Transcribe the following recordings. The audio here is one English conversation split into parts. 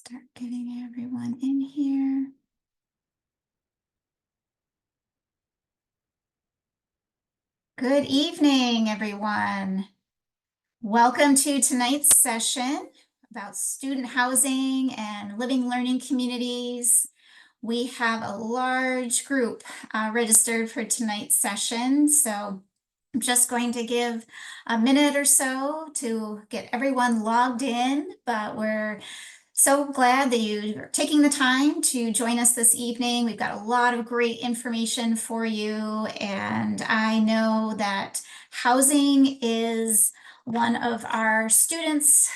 Start getting everyone in here. Good evening, everyone. Welcome to tonight's session about student housing and living learning communities. We have a large group registered for tonight's session, so I'm just going to give a minute or so to get everyone logged in, but we're so glad that you're taking the time to join us this evening. We've got a lot of great information for you, and I know that housing is one of our students'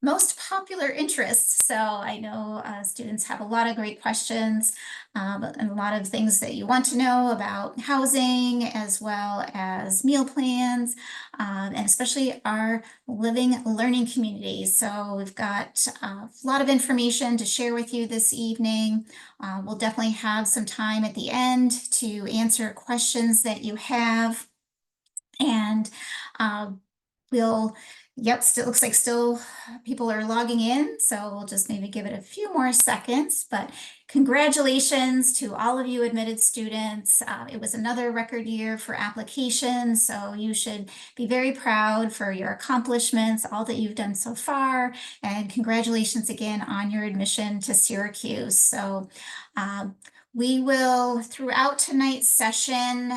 most popular interests. So I know students have a lot of great questions and a lot of things that you want to know about housing as well as meal plans and especially our living learning communities. So we've got a lot of information to share with you this evening. We'll definitely have some time at the end to answer questions that you have. And still looks like still people are logging in, so we'll just maybe give it a few more seconds. But congratulations to all of you admitted students. It was another record year for applications, so you should be very proud for your accomplishments, all that you've done so far, and congratulations again on your admission to Syracuse. So we will, throughout tonight's session,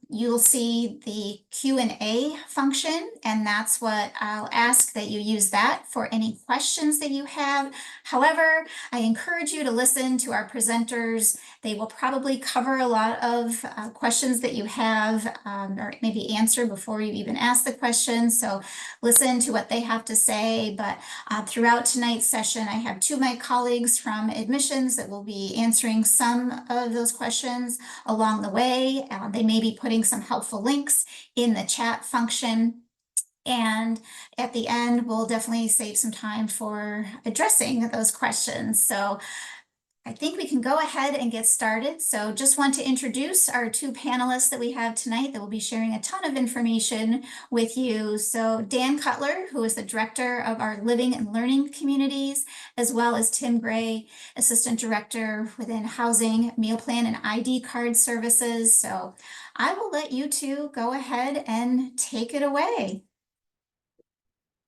you'll see the Q&A function, and that's what I'll ask that you use that for any questions that you have. However, I encourage you to listen to our presenters. They will probably cover a lot of questions that you have or maybe answer before you even ask the question. So listen to what they have to say. But throughout tonight's session, I have two of my colleagues from admissions that will be answering some of those questions along the way. They may be putting some helpful links in the chat function. And at the end, we'll definitely save some time for addressing those questions. So I think we can go ahead and get started. So just want to introduce our two panelists that we have tonight that will be sharing a ton of information with you. So Dan Cutler, who is the director of our living and learning communities, as well as Tim Gray, assistant director within housing, meal plan, and ID card services. So I will let you two go ahead and take it away.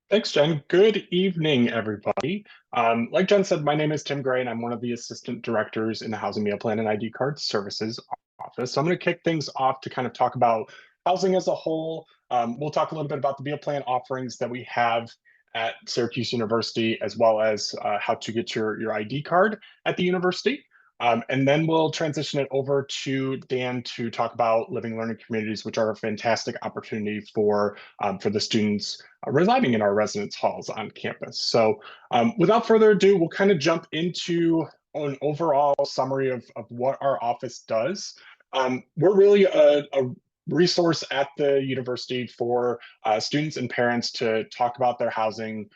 Thanks, Jen. Good evening, everybody. Like Jen said, my name is Tim Gray, and I'm one of the assistant directors in the Housing Meal Plan and ID Card Services office. So I'm going to kick things off to kind of talk about housing as a whole. We'll talk a little bit about the meal plan offerings that we have at Syracuse University, as well as how to get your ID card at the university. And then we'll transition it over to Dan to talk about living learning communities, which are a fantastic opportunity for the students residing in our residence halls on campus. So without further ado, we'll kind of jump into an overall summary of what our office does. We're really a resource at the university for students and parents to talk about their housing,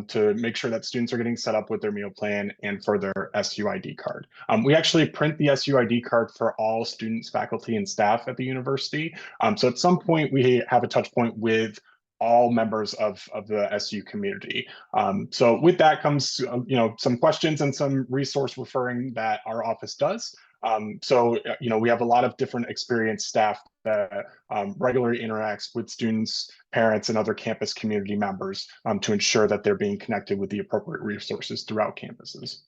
to make sure that students are getting set up with their meal plan and for their SUID card. We actually print the SUID card for all students, faculty, and staff at the university. So at some point, we have a touch point with all members of the SU community. So with that comes, some questions and some resource referring that our office does. We have a lot of different experienced staff that regularly interacts with students, parents, and other campus community members to ensure that they're being connected with the appropriate resources throughout campuses.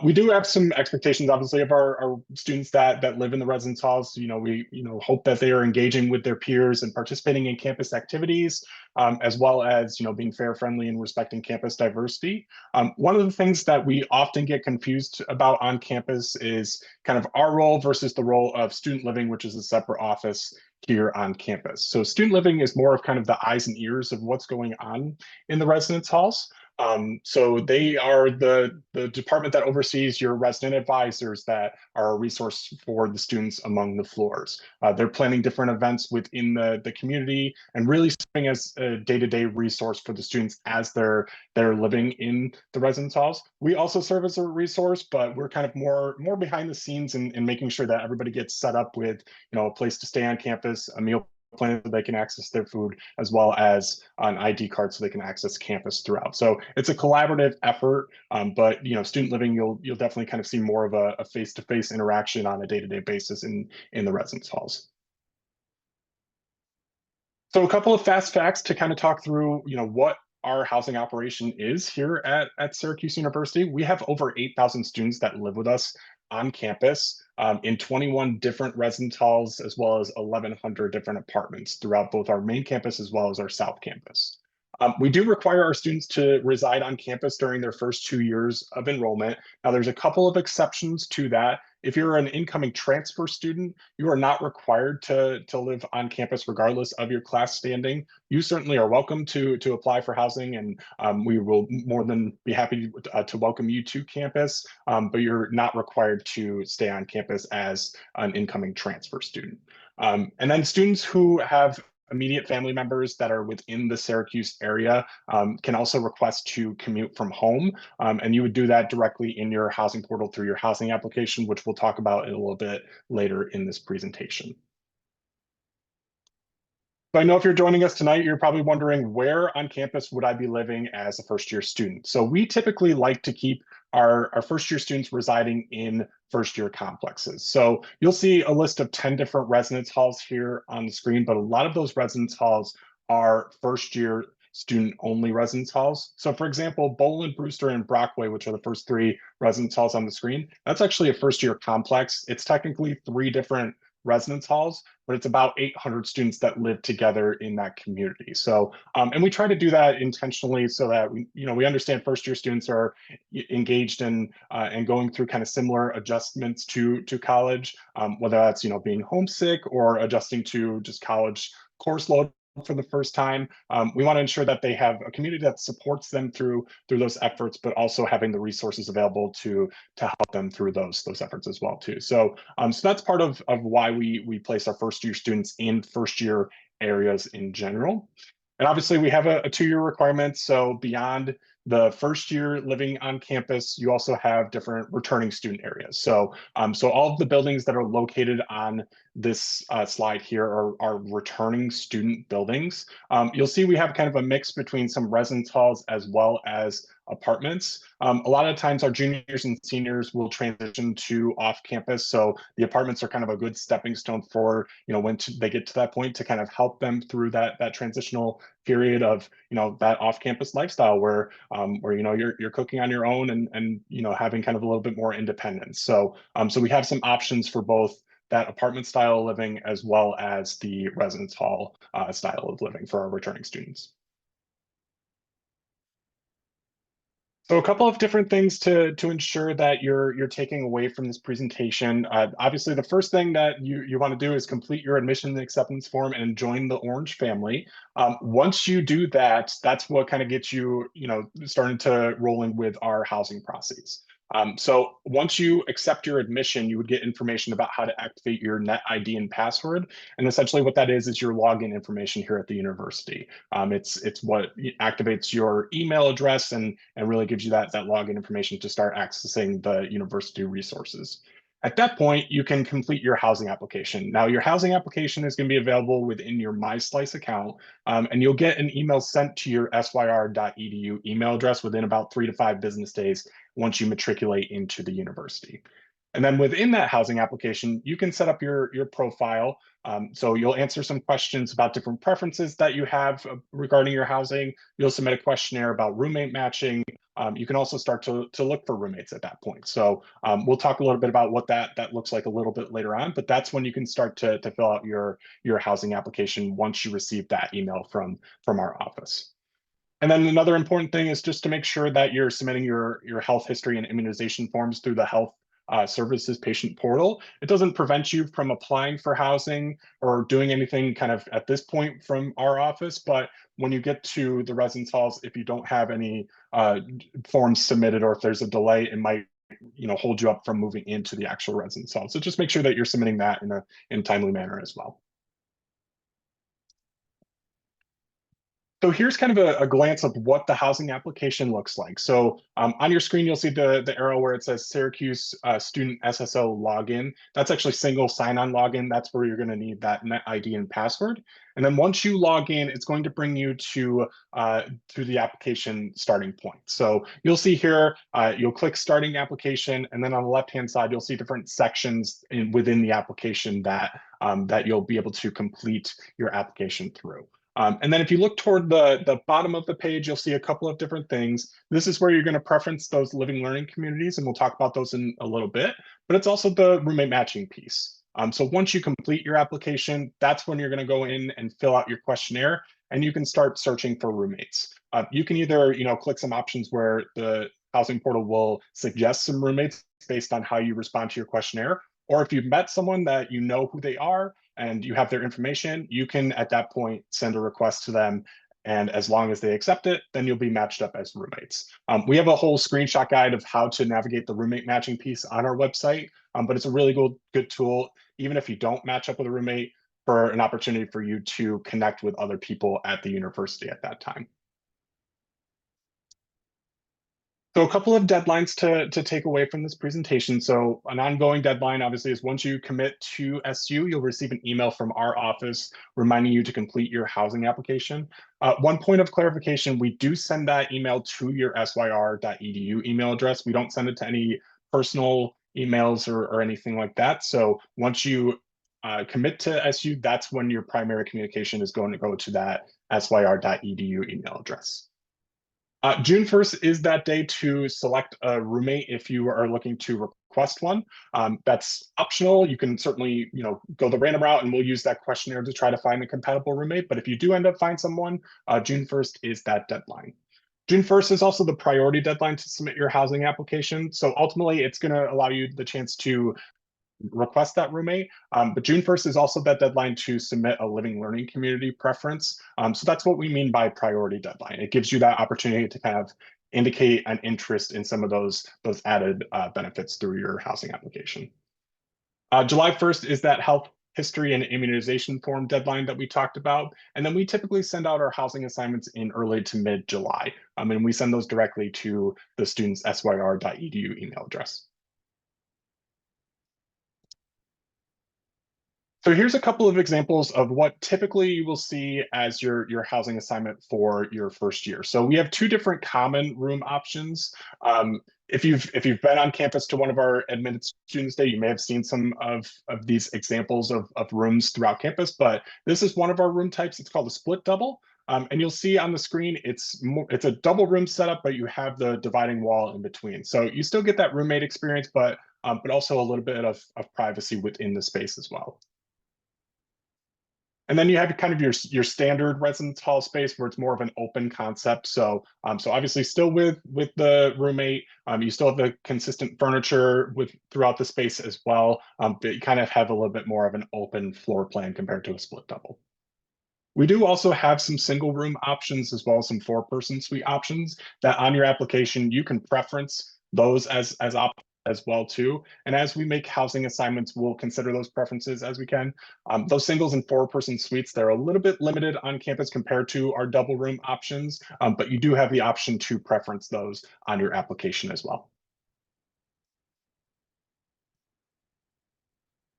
We do have some expectations, obviously, of our students that live in the residence halls. We hope that they are engaging with their peers and participating in campus activities, as well as being fair, friendly, and respecting campus diversity. One of the things that we often get confused about on campus is kind of our role versus the role of student living, which is a separate office here on campus. So student living is more of kind of the eyes and ears of what's going on in the residence halls. So they are the department that oversees your resident advisors that are a resource for the students among the floors. They're planning different events within the community and really serving as a day-to-day resource for the students as they're living in the residence halls. We also serve as a resource, but we're kind of more behind the scenes in making sure that everybody gets set up with a place to stay on campus, a meal plan so they can access their food, as well as an ID card so they can access campus throughout. So it's a collaborative effort, but student living, you'll definitely kind of see more of a face-to-face interaction on a day-to-day basis in the residence halls. So a couple of fast facts to kind of talk through, what our housing operation is here at Syracuse University. We have over 8,000 students that live with us on campus in 21 different residence halls, as well as 1,100 different apartments throughout both our main campus as well as our South Campus. We do require our students to reside on campus during their first 2 years of enrollment. Now, there's a couple of exceptions to that. If you're an incoming transfer student, you are not required to live on campus regardless of your class standing. You certainly are welcome to apply for housing, and we will more than be happy to welcome you to campus, but you're not required to stay on campus as an incoming transfer student. And then students who have immediate family members that are within the Syracuse area can also request to commute from home. And you would do that directly in your housing portal through your housing application, which we'll talk about in a little bit later in this presentation. So I know if you're joining us tonight, you're probably wondering, where on campus would I be living as a first-year student? So we typically like to keep our first-year students residing in first-year complexes. So you'll see a list of 10 different residence halls here on the screen, but a lot of those residence halls are first-year student-only residence halls. So for example, Boland, Brewster, and Brockway, which are the first three residence halls on the screen, that's actually a first-year complex. It's technically 3 different residence halls, but it's about 800 students that live together in that community. So, and we try to do that intentionally so that we understand first-year students are engaged in and going through kind of similar adjustments to college, whether that's being homesick or adjusting to just college course load for the first time. We want to ensure that they have a community that supports them through those efforts, but also having the resources available to help them through those efforts as well too. So so that's part of why we place our first year students in first year areas in general. And obviously we have a 2-year requirement. So beyond the first year living on campus, you also have different returning student areas. So so all of the buildings that are located on this slide here are returning student buildings. You'll see we have kind of a mix between some residence halls as well as apartments. A lot of times our juniors and seniors will transition to off campus. So the apartments are kind of a good stepping stone for, when they get to that point, to kind of help them through that transitional period of, that off campus lifestyle where you're cooking on your own and having kind of a little bit more independence. So so we have some options for both that apartment style of living as well as the residence hall style of living for our returning students. So a couple of different things to ensure that you're taking away from this presentation. Obviously, the first thing that you want to do is complete your admission and acceptance form and join the Orange family. Once you do that, that's what kind of gets you, starting to rolling with our housing process. So once you accept your admission, you would get information about how to activate your net ID and password. And essentially what that is your login information here at the university. It's what activates your email address and really gives you that login information to start accessing the university resources. At that point, you can complete your housing application. Now, your housing application is going to be available within your MySlice account, and you'll get an email sent to your syr.edu email address within about 3 to 5 business days once you matriculate into the university. And then within that housing application, you can set up your profile. So you'll answer some questions about different preferences that you have regarding your housing. You'll submit a questionnaire about roommate matching. You can also start to look for roommates at that point. So we'll talk a little bit about what that looks like a little bit later on, but that's when you can start to fill out your housing application once you receive that email from our office. And then another important thing is just to make sure that you're submitting your health history and immunization forms through the health services patient portal. It doesn't prevent you from applying for housing or doing anything kind of at this point from our office, but when you get to the residence halls, if you don't have any forms submitted or if there's a delay, it might hold you up from moving into the actual residence hall. So just make sure that you're submitting that in a timely manner as well. So here's kind of a glance of what the housing application looks like. So on your screen, you'll see the arrow where it says Syracuse Student SSO Login. That's actually single sign-on login. That's where you're going to need that net ID and password. And then once you log in, it's going to bring you to the application starting point. So you'll see here, you'll click starting application, and then on the left-hand side, you'll see different sections within the application that that you'll be able to complete your application through. And then if you look toward the bottom of the page, you'll see a couple of different things. This is where you're going to preference those living learning communities, and we'll talk about those in a little bit, but it's also the roommate matching piece. So once you complete your application, that's when you're going to go in and fill out your questionnaire, and you can start searching for roommates. You can either, click some options where the housing portal will suggest some roommates based on how you respond to your questionnaire, or if you've met someone that you know who they are and you have their information, you can at that point send a request to them. And as long as they accept it, then you'll be matched up as roommates. We have a whole screenshot guide of how to navigate the roommate matching piece on our website, but it's a really good tool, even if you don't match up with a roommate, for an opportunity for you to connect with other people at the university at that time. So a couple of deadlines to take away from this presentation. So an ongoing deadline, obviously, is once you commit to SU, you'll receive an email from our office reminding you to complete your housing application. One point of clarification, we do send that email to your syr.edu email address. We don't send it to any personal emails or anything like that. So once you commit to SU, that's when your primary communication is going to go to that syr.edu email address. June 1st is that day to select a roommate if you are looking to request one. That's optional. You can certainly, go the random route, and we'll use that questionnaire to try to find a compatible roommate. But if you do end up finding someone, June 1st is that deadline. June 1st is also the priority deadline to submit your housing application. So ultimately, it's going to allow you the chance to request that roommate. But June 1st is also that deadline to submit a living learning community preference. So that's what we mean by priority deadline. It gives you that opportunity to kind of indicate an interest in some of those added benefits through your housing application. July 1st is that health history and immunization form deadline that we talked about. And then we typically send out our housing assignments in early to mid-July. And we send those directly to the student's syr.edu email address. So here's a couple of examples of what typically you will see as your housing assignment for your first year. So we have two different common room options. If you've been on campus to one of our admitted students day, you may have seen some of these examples of rooms throughout campus, but this is one of our room types. It's called a split double. And you'll see on the screen, it's a double room setup, but you have the dividing wall in between. So you still get that roommate experience, but also a little bit of privacy within the space as well. And then you have kind of your standard residence hall space where it's more of an open concept. So obviously still with the roommate, you still have the consistent furniture throughout the space as well. But you kind of have a little bit more of an open floor plan compared to a split double. We do also have some single room options as well as some 4-person suite options that on your application you can preference those as options as well too. And as we make housing assignments, we'll consider those preferences as we can. Those singles and 4-person suites, they're a little bit limited on campus compared to our double room options, but you do have the option to preference those on your application as well.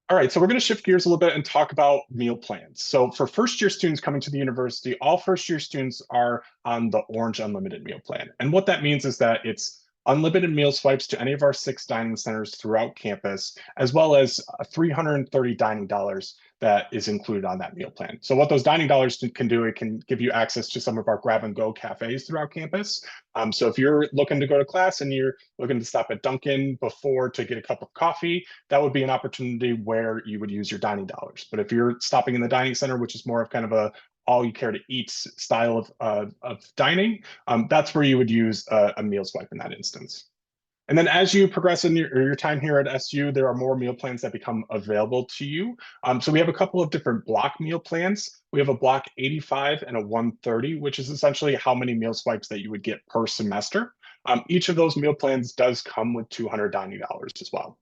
All right, so we're going to shift gears a little bit and talk about meal plans. So for first-year students coming to the university, all first-year students are on the Orange Unlimited meal plan. And what that means is that it's unlimited meal swipes to any of our 6 dining centers throughout campus, as well as $330 dining dollars that is included on that meal plan. So what those dining dollars can do, it can give you access to some of our grab-and-go cafes throughout campus. So if you're looking to go to class and you're looking to stop at Dunkin' before to get a cup of coffee, that would be an opportunity where you would use your dining dollars. But if you're stopping in the dining center, which is more of kind of a all you care to eat style of dining, that's where you would use a meal swipe in that instance. And then as you progress in your time here at SU, there are more meal plans that become available to you. So we have a couple of different block meal plans. We have a block 85 and a 130, which is essentially how many meal swipes that you would get per semester. Each of those meal plans does come with $200 dining dollars as well.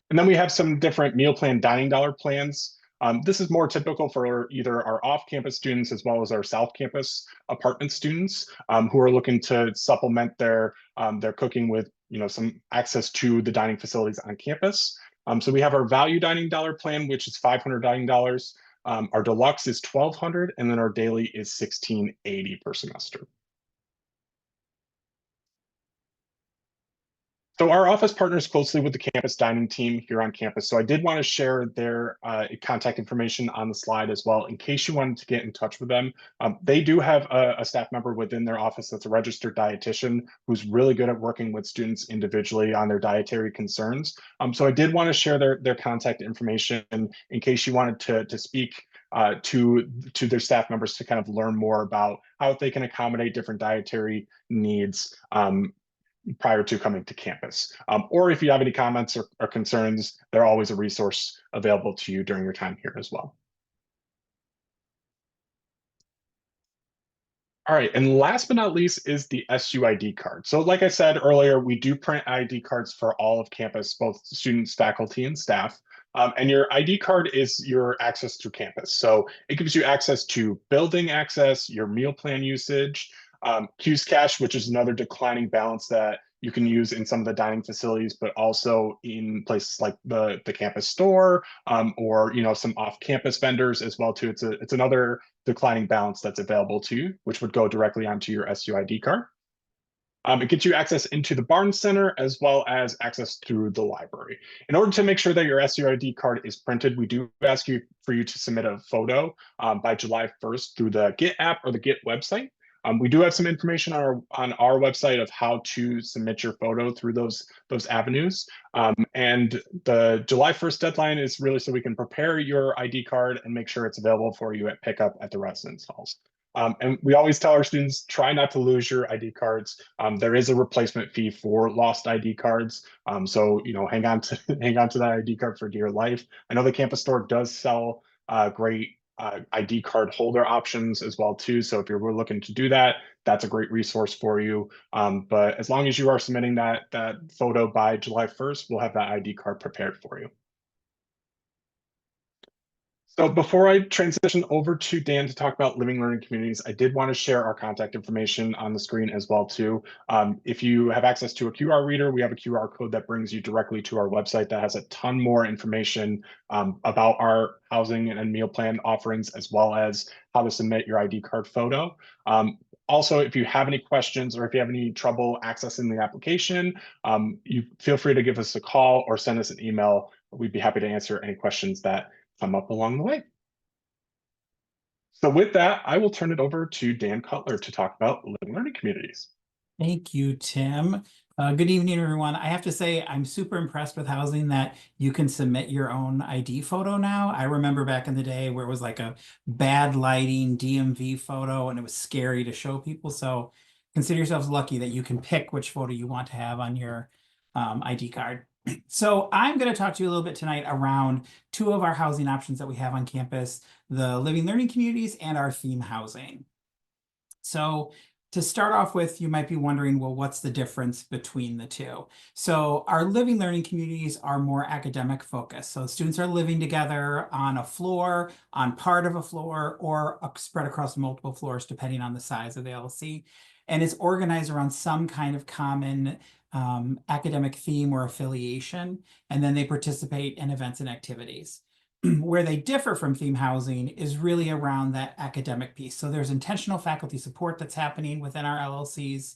And then we have some different meal plan dining dollar plans. This is more typical for either our off-campus students as well as our South Campus apartment students who are looking to supplement their cooking with some access to the dining facilities on campus. So we have our value dining dollar plan, which is $500 dining dollars. Our deluxe is $1,200, and then our daily is $1,680 per semester. So our office partners closely with the campus dining team here on campus. So I did want to share their contact information on the slide as well, in case you wanted to get in touch with them. They do have a staff member within their office that's a registered dietitian who's really good at working with students individually on their dietary concerns. So I did want to share their contact information in case you wanted to speak to their staff members to kind of learn more about how they can accommodate different dietary needs prior to coming to campus. Or if you have any comments or concerns, they're always a resource available to you during your time here as well. All right, and last but not least is the SUID card. So like I said earlier, we do print ID cards for all of campus, both students, faculty, and staff. And your ID card is your access through campus. So it gives you access to building access, your meal plan usage, Q's Cash, which is another declining balance that you can use in some of the dining facilities, but also in places like the campus store or some off-campus vendors as well too. It's another declining balance that's available to you, which would go directly onto your SUID card. It gets you access into the Barnes Center as well as access through the library. In order to make sure that your SUID card is printed, we do ask you for you to submit a photo by July 1st through the Get app or the Get website. We do have some information on our website of how to submit your photo through those avenues. And the July 1st deadline is really so we can prepare your ID card and make sure it's available for you at pickup at the residence halls. And we always tell our students, try not to lose your ID cards. There is a replacement fee for lost ID cards. So, hang on to that ID card for dear life. I know the campus store does sell great ID card holder options as well too. So if you're looking to do that, that's a great resource for you. But as long as you are submitting that photo by July 1st, we'll have that ID card prepared for you. So before I transition over to Dan to talk about living learning communities, I did want to share our contact information on the screen as well too. If you have access to a QR reader, we have a QR code that brings you directly to our website that has a ton more information about our housing and meal plan offerings, as well as how to submit your ID card photo. Also, if you have any questions or if you have any trouble accessing the application, you feel free to give us a call or send us an email. We'd be happy to answer any questions that come up along the way. So with that, I will turn it over to Dan Cutler to talk about living learning communities. Thank you, Tim. Good evening, everyone. I have to say, I'm super impressed with housing that you can submit your own ID photo now. I remember back in the day where it was like a bad lighting DMV photo and it was scary to show people. So consider yourselves lucky that you can pick which photo you want to have on your ID card. So I'm going to talk to you a little bit tonight around two of our housing options that we have on campus, the living learning communities and our theme housing. So to start off with, you might be wondering, well, what's the difference between the two? So our living learning communities are more academic focused. So students are living together on a floor, on part of a floor, or spread across multiple floors, depending on the size of the LLC. And it's organized around some kind of common academic theme or affiliation, and then they participate in events and activities. Where they differ from theme housing is really around that academic piece. So there's intentional faculty support that's happening within our LLCs.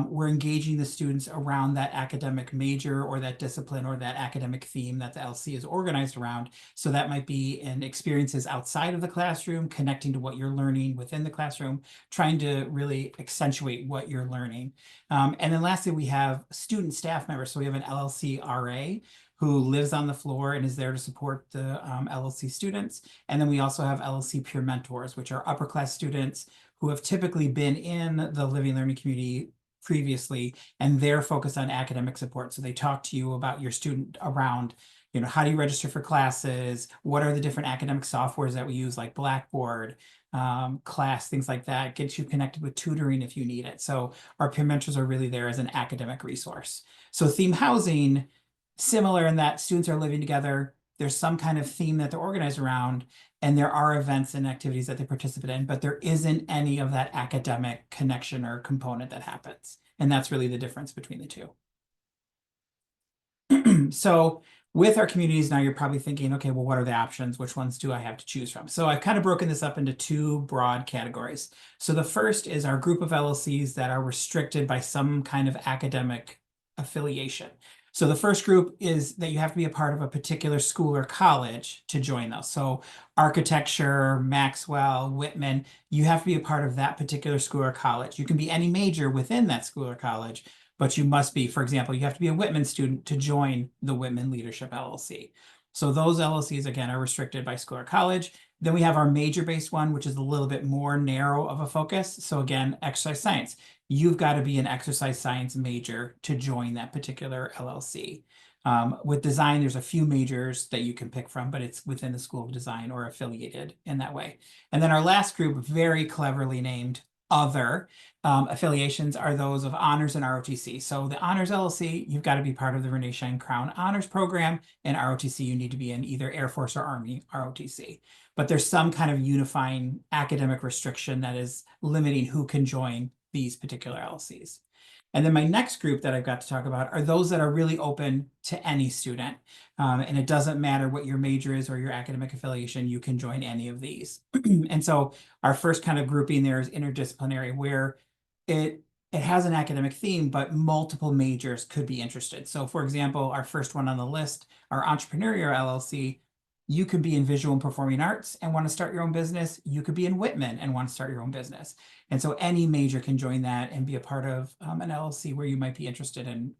We're engaging the students around that academic major or that discipline or that academic theme that the LC is organized around. So that might be in experiences outside of the classroom, connecting to what you're learning within the classroom, trying to really accentuate what you're learning. And then lastly, we have student staff members. So we have an LLC RA who lives on the floor and is there to support the LLC students. And then we also have LLC peer mentors, which are upper class students who have typically been in the living learning community previously, and they're focused on academic support. So they talk to you about your student around, how do you register for classes? What are the different academic softwares that we use, like Blackboard, class, things like that, get you connected with tutoring if you need it. So our peer mentors are really there as an academic resource. So theme housing, similar in that students are living together, there's some kind of theme that they're organized around, and there are events and activities that they participate in, but there isn't any of that academic connection or component that happens. And that's really the difference between the two. So with our communities now, you're probably thinking, okay, well, what are the options? Which ones do I have to choose from? So I've kind of broken this up into two broad categories. So the first is our group of LLCs that are restricted by some kind of academic affiliation. So the first group is that you have to be a part of a particular school or college to join those. So architecture, Maxwell, Whitman, you have to be a part of that particular school or college. You can be any major within that school or college, but you must be, for example, you have to be a Whitman student to join the Whitman Leadership LLC. So those LLCs, again, are restricted by school or college. Then we have our major-based one, which is a little bit more narrow of a focus. So again, exercise science. You've got to be an exercise science major to join that particular LLC. With design, there's a few majors that you can pick from, but it's within the School of Design or affiliated in that way. And then our last group, very cleverly named Other, affiliations are those of honors and ROTC. So the honors LLC, you've got to be part of the Renee Schein Crown Honors Program, and ROTC, you need to be in either Air Force or Army ROTC. But there's some kind of unifying academic restriction that is limiting who can join these particular LLCs. And then my next group that I've got to talk about are those that are really open to any student. And it doesn't matter what your major is or your academic affiliation, you can join any of these. And so our first kind of grouping there is interdisciplinary, where it has an academic theme, but multiple majors could be interested. So for example, our first one on the list, our entrepreneurial LLC, you could be in visual and performing arts and want to start your own business. You could be in Whitman and want to start your own business. And so any major can join that and be a part of an LLC where you might be interested in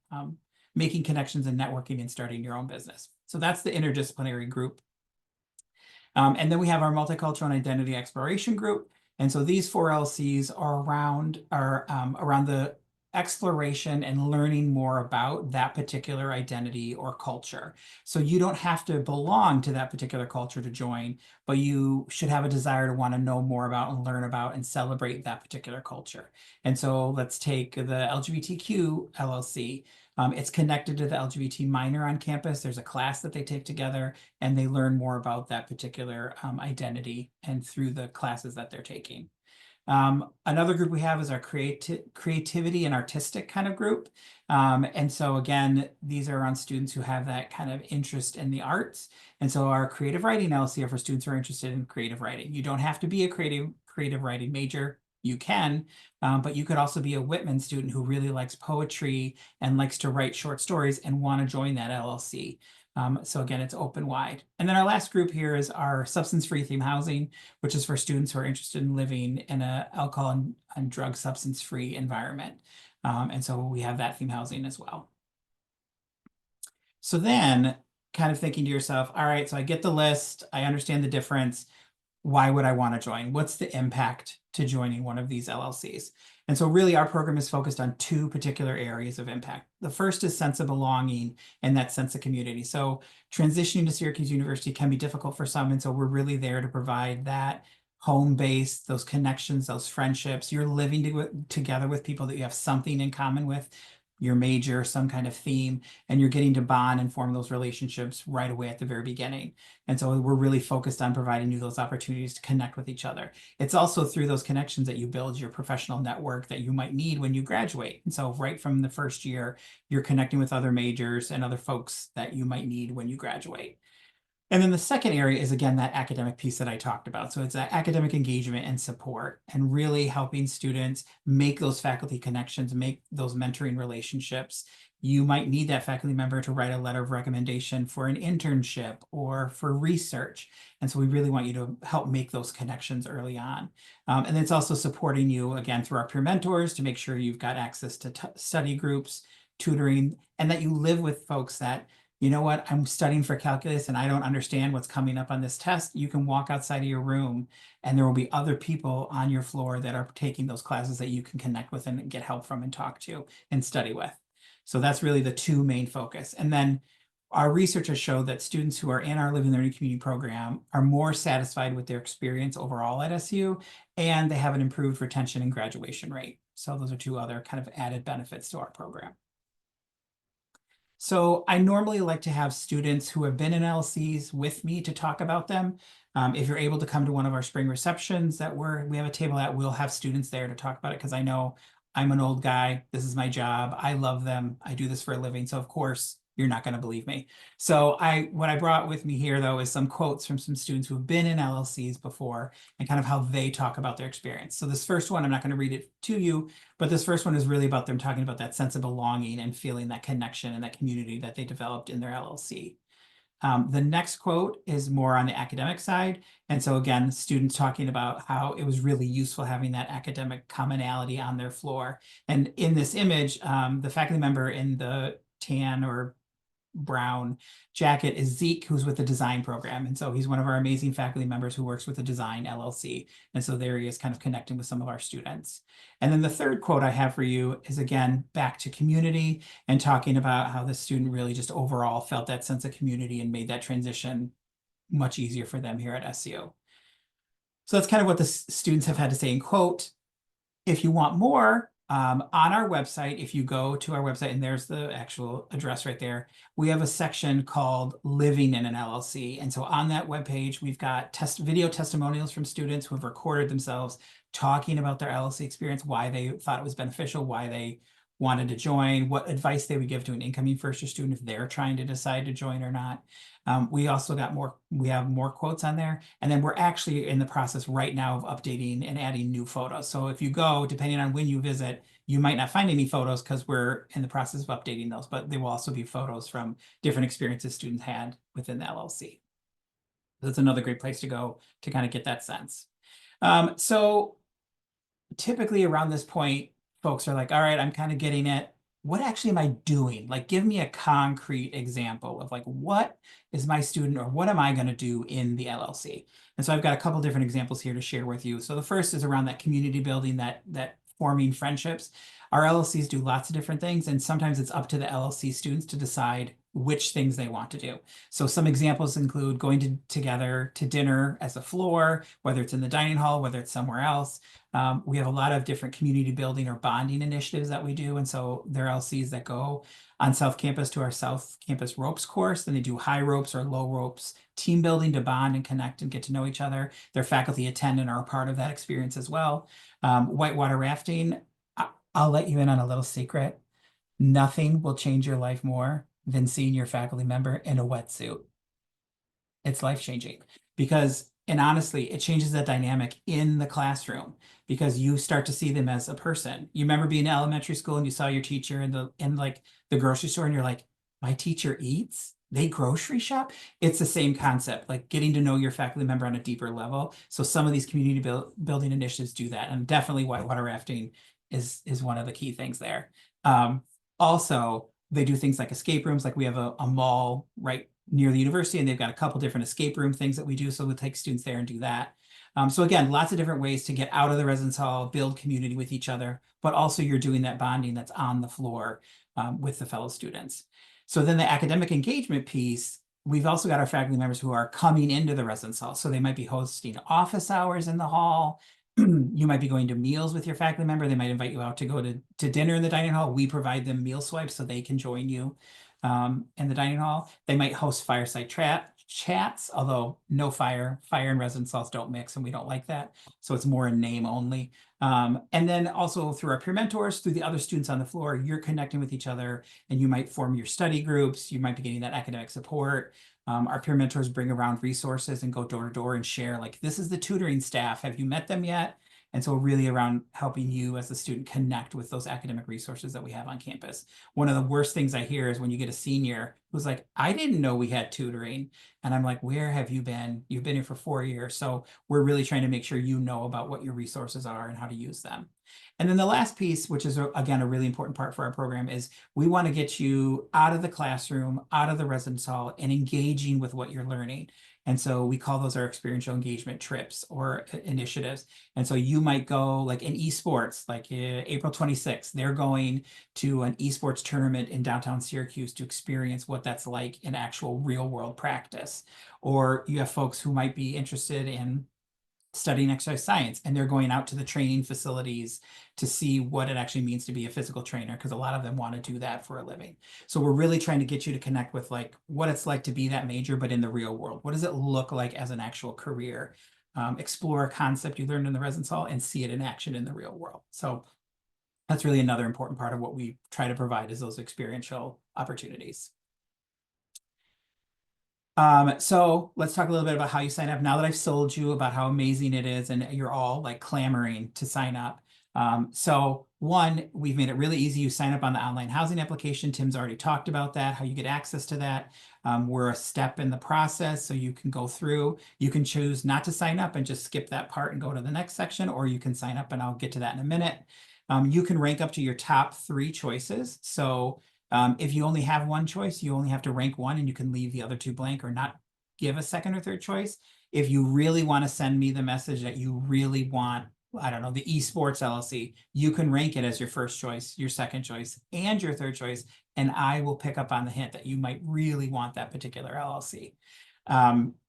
making connections and networking and starting your own business. So that's the interdisciplinary group. And then we have our multicultural and identity exploration group. And so these four LLCs are around the exploration and learning more about that particular identity or culture. So you don't have to belong to that particular culture to join, but you should have a desire to want to know more about and learn about and celebrate that particular culture. And so let's take the LGBTQ LLC. It's connected to the LGBT minor on campus. There's a class that they take together and they learn more about that particular identity and through the classes that they're taking. Another group we have is our creativity and artistic kind of group. And so again, these are on students who have that kind of interest in the arts. And so our creative writing LLC are for students who are interested in creative writing. You don't have to be a creative writing major. You can, but you could also be a Whitman student who really likes poetry and likes to write short stories and want to join that LLC. So again, it's open wide. And then our last group here is our substance-free theme housing, which is for students who are interested in living in an alcohol and drug substance-free environment. And so we have that theme housing as well. So then kind of thinking to yourself, all right, so I get the list, I understand the difference. Why would I want to join? What's the impact to joining one of these LLCs? And so really our program is focused on two particular areas of impact. The first is sense of belonging and that sense of community. So transitioning to Syracuse University can be difficult for some. And so we're really there to provide that home base, those connections, those friendships. You're living together with people that you have something in common with, your major, some kind of theme, and you're getting to bond and form those relationships right away at the very beginning. And so we're really focused on providing you those opportunities to connect with each other. It's also through those connections that you build your professional network that you might need when you graduate. And so right from the first year, you're connecting with other majors and other folks that you might need when you graduate. And then the second area is, again, that academic piece that I talked about. So it's that academic engagement and support and really helping students make those faculty connections, make those mentoring relationships. You might need that faculty member to write a letter of recommendation for an internship or for research. And so we really want you to help make those connections early on. And it's also supporting you, again, through our peer mentors to make sure you've got access to study groups, tutoring, and that you live with folks that, you know what, I'm studying for calculus and I don't understand what's coming up on this test. You can walk outside of your room and there will be other people on your floor that are taking those classes that you can connect with and get help from and talk to and study with. So that's really the two main focus. And then our research has showed that students who are in our Living Learning Community program are more satisfied with their experience overall at SU, and they have an improved retention and graduation rate. So those are two other kind of added benefits to our program. So I normally like to have students who have been in LLCs with me to talk about them. If you're able to come to one of our spring receptions that we have a table at, we'll have students there to talk about it because I know I'm an old guy. This is my job. I love them. I do this for a living. So of course, you're not going to believe me. So what I brought with me here though is some quotes from some students who've been in LLCs before and kind of how they talk about their experience. So this first one, I'm not going to read it to you, but this first one is really about them talking about that sense of belonging and feeling that connection and that community that they developed in their LLC. The next quote is more on the academic side. And so again, students talking about how it was really useful having that academic commonality on their floor. And in this image, the faculty member in the tan or brown jacket is Zeke, who's with the design program. And so he's one of our amazing faculty members who works with the design LLC. And so there he is kind of connecting with some of our students. And then the third quote I have for you is again, back to community and talking about how the student really just overall felt that sense of community and made that transition much easier for them here at SCO. So that's kind of what the students have had to say in quote. If you want more, on our website, if you go to our website, and there's the actual address right there, we have a section called Living in an LLC. And so on that webpage, we've got video testimonials from students who have recorded themselves talking about their LLC experience, why they thought it was beneficial, why they wanted to join, what advice they would give to an incoming first year student if they're trying to decide to join or not. We also got we have more quotes on there. And then we're actually in the process right now of updating and adding new photos. So if you go, depending on when you visit, you might not find any photos because we're in the process of updating those, but there will also be photos from different experiences students had within the LLC. That's another great place to go to kind of get that sense. So typically around this point, folks are like, all right, I'm kind of getting it. What actually am I doing? Like, give me a concrete example of like, what is my student or what am I going to do in the LLC? And so I've got a couple different examples here to share with you. So the first is around that community building, that forming friendships. Our LLCs do lots of different things, and sometimes it's up to the LLC students to decide which things they want to do. So some examples include going together to dinner as a floor, whether it's in the dining hall, whether it's somewhere else. We have a lot of different community building or bonding initiatives that we do. And so there are LCs that go on South Campus to our South Campus ropes course. Then they do high ropes or low ropes, team building to bond and connect and get to know each other. Their faculty attend and are a part of that experience as well. Whitewater rafting, I'll let you in on a little secret. Nothing will change your life more than seeing your faculty member in a wetsuit. It's life-changing because, and honestly, it changes that dynamic in the classroom because you start to see them as a person. You remember being in elementary school and you saw your teacher in like the grocery store and you're like, my teacher eats? They grocery shop? It's the same concept, like getting to know your faculty member on a deeper level. So some of these community building initiatives do that. And definitely whitewater rafting is one of the key things there. Also, they do things like escape rooms, like we have a mall right near the university, and they've got a couple different escape room things that we do. So we'll take students there and do that. So again, lots of different ways to get out of the residence hall, build community with each other, but also you're doing that bonding that's on the floor with the fellow students. So then the academic engagement piece, we've also got our faculty members who are coming into the residence hall. So they might be hosting office hours in the hall. You might be going to meals with your faculty member. They might invite you out to go to dinner in the dining hall. We provide them meal swipes so they can join you in the dining hall. They might host fireside chats, although no fire and residence halls don't mix, and we don't like that. So it's more in name only. And then also through our peer mentors, through the other students on the floor, you're connecting with each other and you might form your study groups. You might be getting that academic support. Our peer mentors bring around resources and go door to door and share, like, this is the tutoring staff. Have you met them yet? And so really around helping you as a student connect with those academic resources that we have on campus. One of the worst things I hear is when you get a senior who's like, I didn't know we had tutoring. And I'm like, where have you been? You've been here for 4 years. So we're really trying to make sure you know about what your resources are and how to use them. And then the last piece, which is again a really important part for our program, is we want to get you out of the classroom, out of the residence hall, and engaging with what you're learning. And so we call those our experiential engagement trips or initiatives. And so you might go like in esports, like April 26th, they're going to an esports tournament in downtown Syracuse to experience what that's like in actual real world practice. Or you have folks who might be interested in studying exercise science, and they're going out to the training facilities to see what it actually means to be a physical trainer, because a lot of them want to do that for a living. So we're really trying to get you to connect with like what it's like to be that major, but in the real world. What does it look like as an actual career? Explore a concept you learned in the residence hall and see it in action in the real world. So that's really another important part of what we try to provide, is those experiential opportunities. So let's talk a little bit about how you sign up. Now that I've sold you about how amazing it is and you're all like clamoring to sign up. So one, we've made it really easy. You sign up on the online housing application. Tim's already talked about that, how you get access to that. We're a step in the process, so you can go through. You can choose not to sign up and just skip that part and go to the next section, or you can sign up, and I'll get to that in a minute. You can rank up to your top 3 choices. So if you only have one choice, you only have to rank one, and you can leave the other 2 blank or not give a second or third choice. If you really want to send me the message that you really want, I don't know, the esports LLC, you can rank it as your first choice, your second choice, and your third choice, and I will pick up on the hint that you might really want that particular LLC.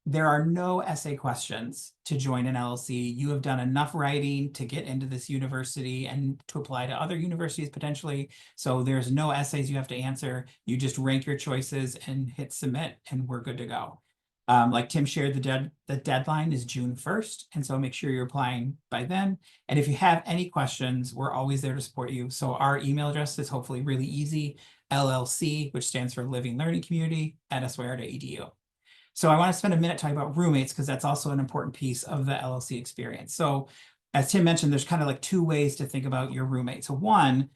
There are no essay questions to join an LLC. You have done enough writing to get into this university and to apply to other universities potentially. So there's no essays you have to answer. You just rank your choices and hit submit, and we're good to go. Like Tim shared, the deadline is June 1st. And so make sure you're applying by then. And if you have any questions, we're always there to support you. So our email address is hopefully really easy, LLC, which stands for Living Learning Community, @SYR.edu. So I want to spend a minute talking about roommates, because that's also an important piece of the LLC experience. So as Tim mentioned, there's kind of like 2 ways to think about your roommate. So one,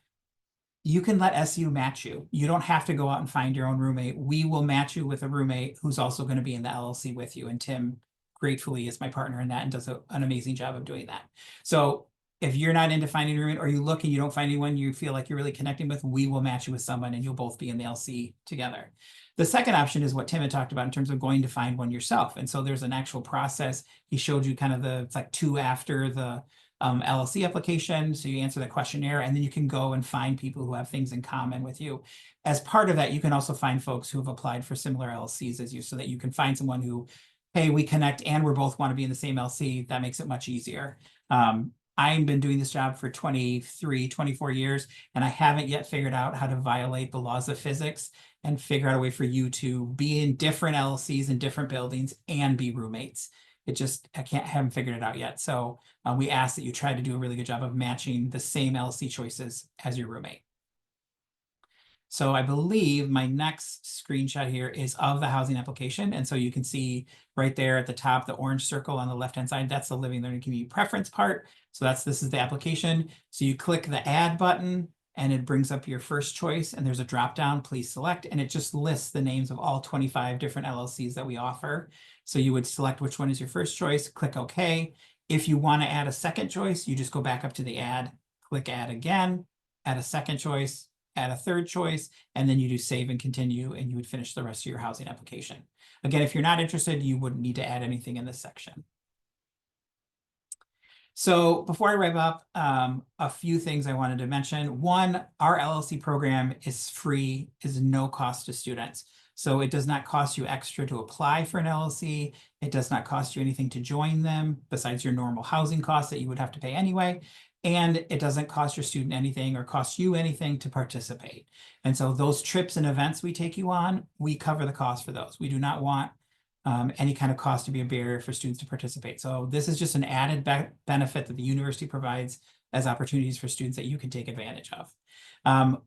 you can let SU match you. You don't have to go out and find your own roommate. We will match you with a roommate who's also going to be in the LLC with you. And Tim gratefully is my partner in that and does an amazing job of doing that. So if you're not into finding a roommate, or you look and you don't find anyone you feel like you're really connecting with, we will match you with someone and you'll both be in the LC together. The second option is what Tim had talked about in terms of going to find one yourself. And so there's an actual process. He showed you kind of it's like 2 after the LLC application. So you answer the questionnaire, and then you can go and find people who have things in common with you. As part of that, you can also find folks who have applied for similar LLCs as you, so that you can find someone who, hey, we connect and we both want to be in the same LC. That makes it much easier. I've been doing this job for 23, 24 years, and I haven't yet figured out how to violate the laws of physics and figure out a way for you to be in different LLCs in different buildings and be roommates. Haven't figured it out yet. So we ask that you try to do a really good job of matching the same LLC choices as your roommate. So I believe my next screenshot here is of the housing application. And so you can see right there at the top, the orange circle on the left-hand side, that's the Living Learning Community preference part. So this is the application. So you click the add button, and it brings up your first choice, and there's a drop-down, please select, and it just lists the names of all 25 different LLCs that we offer. So you would select which one is your first choice, click OK. If you want to add a second choice, you just go back up to the add, click add again, add a second choice, add a third choice, and then you do save and continue, and you would finish the rest of your housing application. Again, if you're not interested, you wouldn't need to add anything in this section. So before I wrap up, a few things I wanted to mention. One, our LLC program is free, is no cost to students. So it does not cost you extra to apply for an LLC. It does not cost you anything to join them besides your normal housing costs that you would have to pay anyway. And it doesn't cost your student anything or cost you anything to participate. And so those trips and events we take you on, we cover the cost for those. We do not want any kind of cost to be a barrier for students to participate. So this is just an added benefit that the university provides as opportunities for students that you can take advantage of.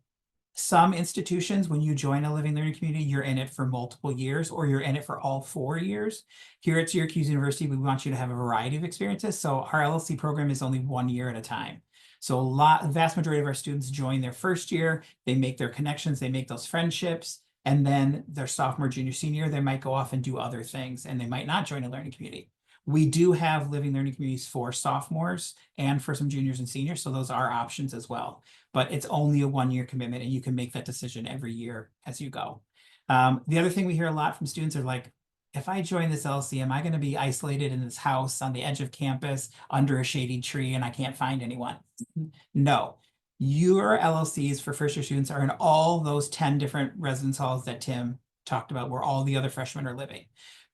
Some institutions, when you join a Living Learning Community, you're in it for multiple years, or you're in it for all 4 years. Here at Syracuse University, we want you to have a variety of experiences. So our LLC program is only 1 year at a time. So the vast majority of our students join their first year, they make their connections, they make those friendships. And then their sophomore, junior, senior, they might go off and do other things, and they might not join a learning community. We do have Living Learning Communities for sophomores and for some juniors and seniors, so those are options as well. But it's only a 1-year commitment, and you can make that decision every year as you go. The other thing we hear a lot from students are like, if I join this LLC, am I going to be isolated in this house on the edge of campus under a shady tree and I can't find anyone? No. Your LLCs for first-year students are in all those 10 different residence halls that Tim talked about, where all the other freshmen are living.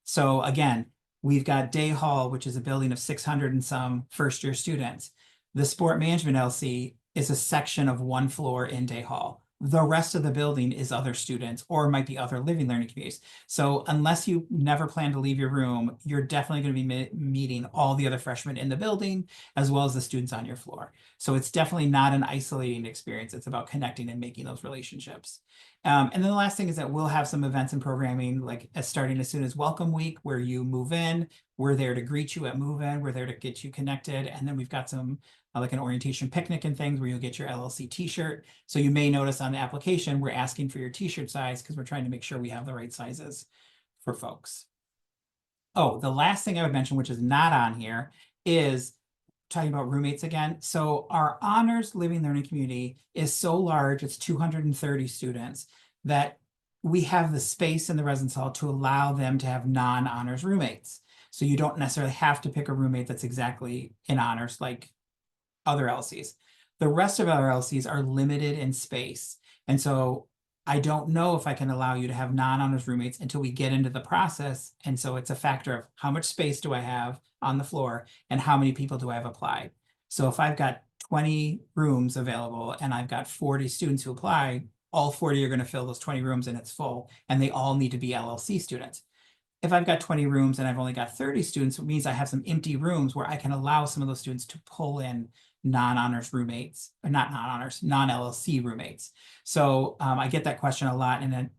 So again, We've got Day Hall, which is a building of 600 and some first-year students. The Sport Management LC is a section of one floor in Day Hall. The rest of the building is other students or might be other living learning communities. So unless you never plan to leave your room, you're definitely going to be meeting all the other freshmen in the building as well as the students on your floor. So it's definitely not an isolating experience. It's about connecting and making those relationships. And then the last thing is that we'll have some events and programming, like starting as soon as Welcome Week, where you move in. We're there to greet you at move in. We're there to get you connected. And then we've got some like an orientation picnic and things where you'll get your LLC t-shirt. So you may notice on the application, we're asking for your t-shirt size because we're trying to make sure we have the right sizes for folks. Oh, the last thing I would mention, which is not on here, is talking about roommates again. So our honors living learning community is so large, it's 230 students, that we have the space in the residence hall to allow them to have non-honors roommates. So you don't necessarily have to pick a roommate that's exactly in honors like other LCs. The rest of our LCs are limited in space. And so I don't know if I can allow you to have non-honors roommates until we get into the process. And so it's a factor of how much space do I have on the floor and how many people do I have applied. So if I've got 20 rooms available and I've got 40 students who apply, all 40 are going to fill those 20 rooms and it's full, and they all need to be LLC students. If I've got 20 rooms and I've only got 30 students, it means I have some empty rooms where I can allow some of those students to pull in non-honors roommates, or not non-honors, non-LLC roommates. So I get that question a lot, and then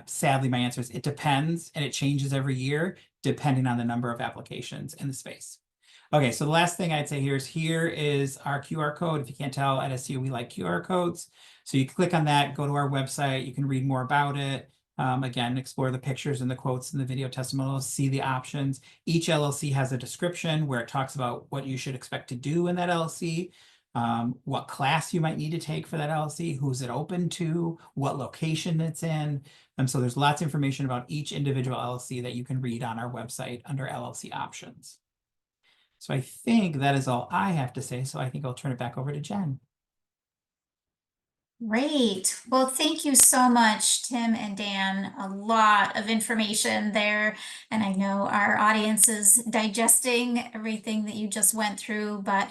sadly my answer is it depends, and it changes every year depending on the number of applications in the space. Okay, so the last thing I'd say here is our QR code. If you can't tell, at SU we like QR codes. So you click on that, go to our website, you can read more about it. Again, explore the pictures and the quotes and the video testimonials, see the options. Each LLC has a description where it talks about what you should expect to do in that LLC, what class you might need to take for that LLC, who's it open to, what location it's in. So there's lots of information about each individual LLC that you can read on our website under LLC options. So I think that is all I have to say. So I think I'll turn it back over to Jen. Great. Well, thank you so much, Tim and Dan. A lot of information there. And I know our audience is digesting everything that you just went through, but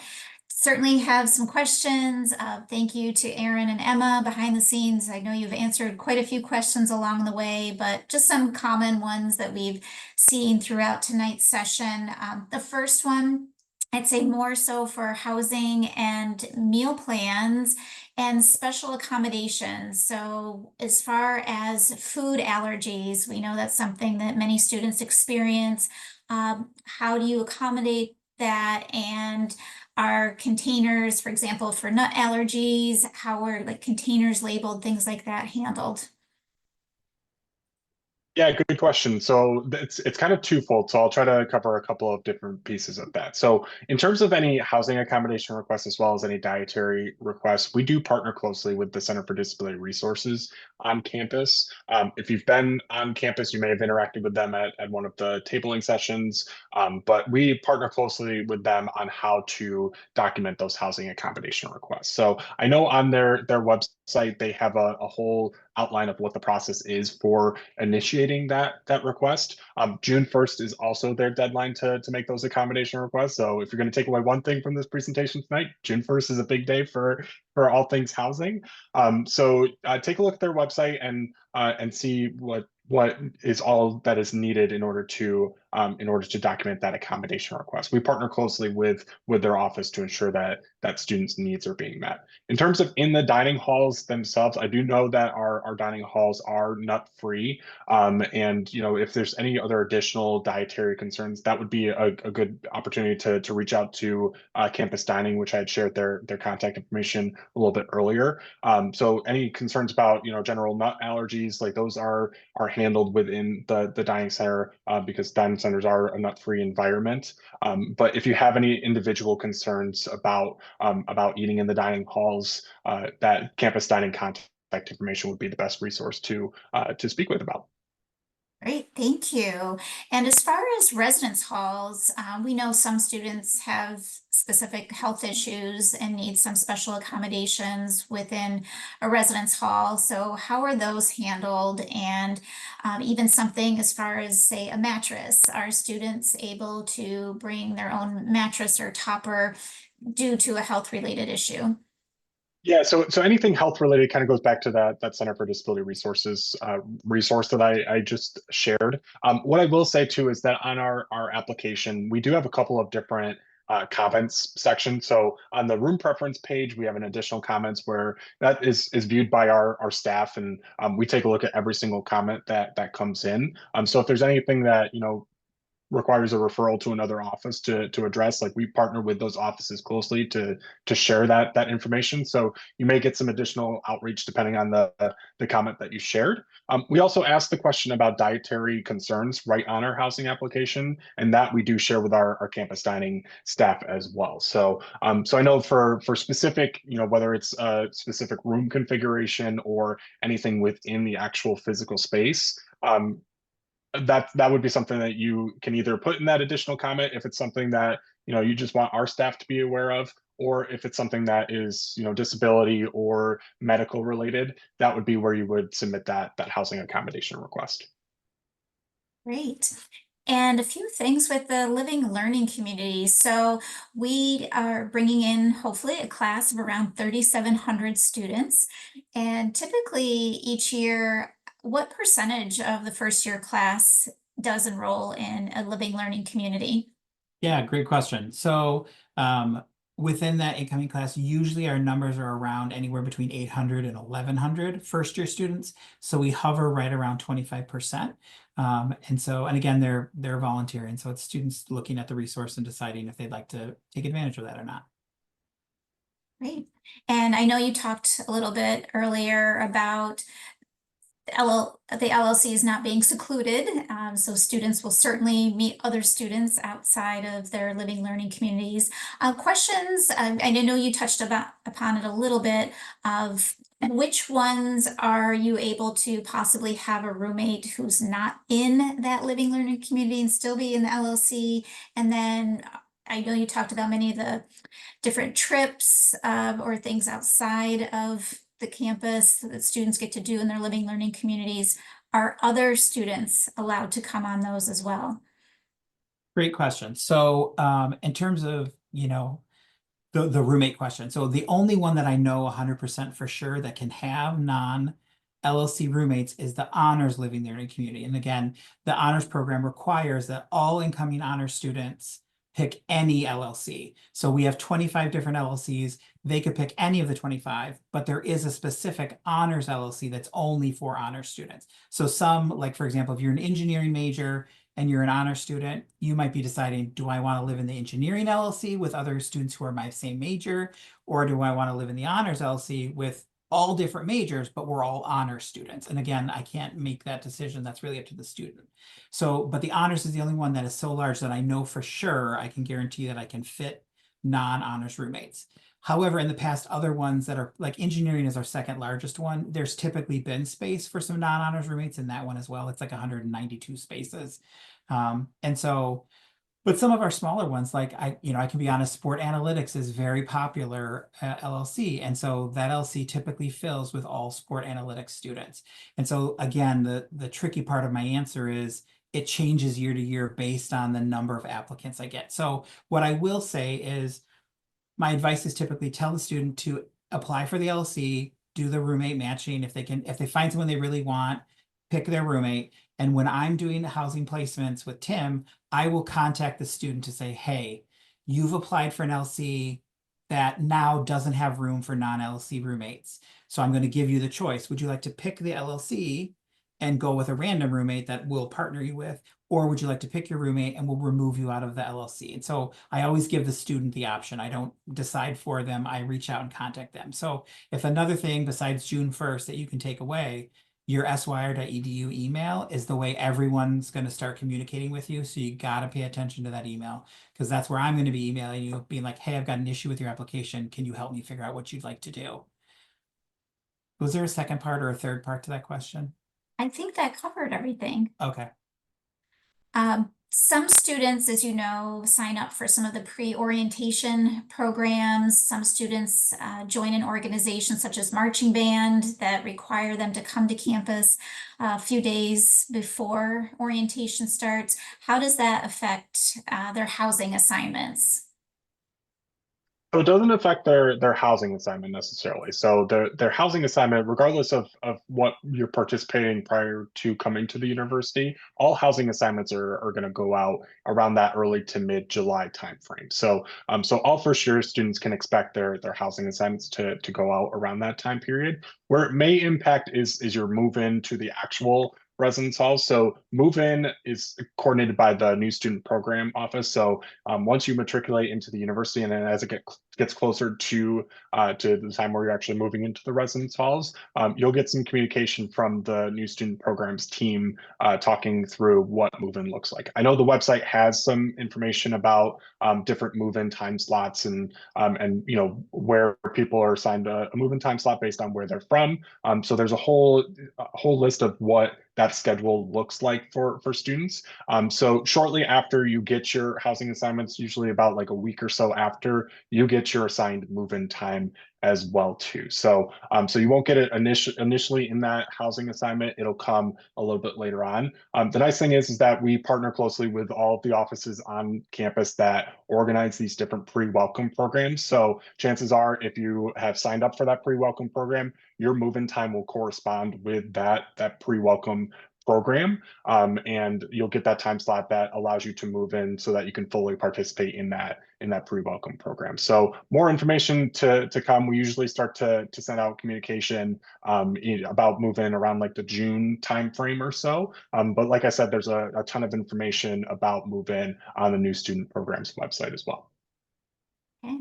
certainly have some questions. Thank you to Aaron and Emma behind the scenes. I know you've answered quite a few questions along the way, but just some common ones that we've seen throughout tonight's session. The first one, I'd say more so for housing and meal plans and special accommodations. So as far as food allergies, we know that's something that many students experience. How do you accommodate that? And are containers, for example, for nut allergies, how are like containers labeled, things like that handled? Yeah, good question. So it's kind of twofold. So I'll try to cover a couple of different pieces of that. So in terms of any housing accommodation requests, as well as any dietary requests, we do partner closely with the Center for Disability Resources on campus. If you've been on campus, you may have interacted with them at one of the tabling sessions, but we partner closely with them on how to document those housing accommodation requests. So I know on their website, they have a whole outline of what the process is for initiating that request. June 1st is also their deadline to make those accommodation requests. So if you're going to take away one thing from this presentation tonight, June 1st is a big day for all things housing. So take a look at their website and see what is all that is needed in order to document that accommodation request. We partner closely with their office to ensure that students' needs are being met. In terms of in the dining halls themselves, I do know that our dining halls are nut free. And if there's any other additional dietary concerns, that would be a good opportunity to reach out to Campus Dining, which I had shared their contact information a little bit earlier. So any concerns about general nut allergies, like those are handled within the dining center because dining centers are a nut-free environment. But if you have any individual concerns about eating in the dining halls, that Campus Dining contact information would be the best resource to speak with about. Great, thank you. And as far as residence halls, we know some students have specific health issues and need some special accommodations within a residence hall. So how are those handled? And even something as far as, say, a mattress, are students able to bring their own mattress or topper due to a health-related issue? Yeah, so anything health related kind of goes back to that Center for Disability Resources resource that I just shared. What I will say too is that on our application, we do have a couple of different comments sections. So on the room preference page, we have an additional comments where that is viewed by our staff, and we take a look at every single comment that comes in. So if there's anything that requires a referral to another office to address, like we partner with those offices closely to share that information, so you may get some additional outreach depending on the comment that you shared. We also asked the question about dietary concerns right on our housing application, and that we do share with our campus dining staff as well. So so I know for specific, whether it's a specific room configuration or anything within the actual physical space, that would be something that you can either put in that additional comment if it's something that you just want our staff to be aware of, or if it's something that is disability or medical related, that would be where you would submit that housing accommodation request. Great. And a few things with the living learning community. So we are bringing in hopefully a class of around 3,700 students. And typically each year, what percentage of the first year class does enroll in a living learning community? Yeah, great question. So within that incoming class, usually our numbers are around anywhere between 800 and 1,100 first year students. So we hover right around 25%. And again, they're volunteering. So it's students looking at the resource and deciding if they'd like to take advantage of that or not. Great. And I know you talked a little bit earlier about the LLCs not being secluded, so students will certainly meet other students outside of their living learning communities. Questions, I know you touched upon it a little bit, of which ones are you able to possibly have a roommate who's not in that living learning community and still be in the LLC? And then I know you talked about many of the different trips or things outside of the campus that students get to do in their living learning communities. Are other students allowed to come on those as well? Great question. So in terms of, the roommate question. So the only one that I know 100% for sure that can have non-LLC roommates is the honors living learning community. And again, the honors program requires that all incoming honors students pick any LLC. So we have 25 different LLCs. They could pick any of the 25, but there is a specific honors LLC that's only for honors students. So some, like for example, if you're an engineering major and you're an honor student, you might be deciding, do I want to live in the engineering LLC with other students who are my same major, or do I want to live in the honors LLC with all different majors, but we're all honor students? And again, I can't make that decision. That's really up to the student. So, but the honors is the only one that is so large that I know for sure I can guarantee that I can fit non-honors roommates. However, in the past, other ones that are like engineering is our second largest one. There's typically been space for some non-honors roommates in that one as well. It's like 192 spaces. But some of our smaller ones, like I can be honest, Sport Analytics is very popular LLC. And so that LLC typically fills with all Sport Analytics students. And so again, the tricky part of my answer is it changes year to year based on the number of applicants I get. So what I will say is my advice is typically tell the student to apply for the LLC, do the roommate matching. If they find someone they really want, pick their roommate. And when I'm doing housing placements with Tim, I will contact the student to say, hey, you've applied for an LLC that now doesn't have room for non-LLC roommates. So I'm going to give you the choice. Would you like to pick the LLC and go with a random roommate that we'll partner you with? Or would you like to pick your roommate and we'll remove you out of the LLC? And so I always give the student the option. I don't decide for them. I reach out and contact them. So if another thing besides June 1st that you can take away, your syr.edu email is the way everyone's going to start communicating with you. So you got to pay attention to that email, because that's where I'm going to be emailing you, being like, hey, I've got an issue with your application. Can you help me figure out what you'd like to do? Was there a second part or a third part to that question? I think that covered everything. Okay. Some students, as you know, sign up for some of the pre-orientation programs. Some students join an organization such as marching band that require them to come to campus a few days before orientation starts. How does that affect their housing assignments? So it doesn't affect their housing assignment necessarily. So their housing assignment, regardless of what you're participating prior to coming to the university, all housing assignments are going to go out around that early to mid-July timeframe. So all first year students can expect their housing assignments to go out around that time period. Where it may impact is your move in to the actual residence halls. So move in is coordinated by the new student program office. So once you matriculate into the university, and then as it gets closer to the time where you're actually moving into the residence halls, you'll get some communication from the new student programs team talking through what move-in looks like. I know the website has some information about different move-in time slots and where people are assigned a move-in time slot based on where they're from. So there's a whole list of what that schedule looks like for students. So shortly after you get your housing assignments, usually about like a week or so after, you get your assigned move-in time as well too. So you won't get it initially in that housing assignment. It'll come a little bit later on. The nice thing is that we partner closely with all of the offices on campus that organize these different pre-welcome programs. So chances are, if you have signed up for that pre-welcome program, your move-in time will correspond with that pre-welcome program, and you'll get that time slot that allows you to move in so that you can fully participate in that pre-welcome program. So more information to come. We usually start to send out communication about move-in around like the June timeframe or so. But like I said, there's a ton of information about move-in on the new student programs website as well. Okay.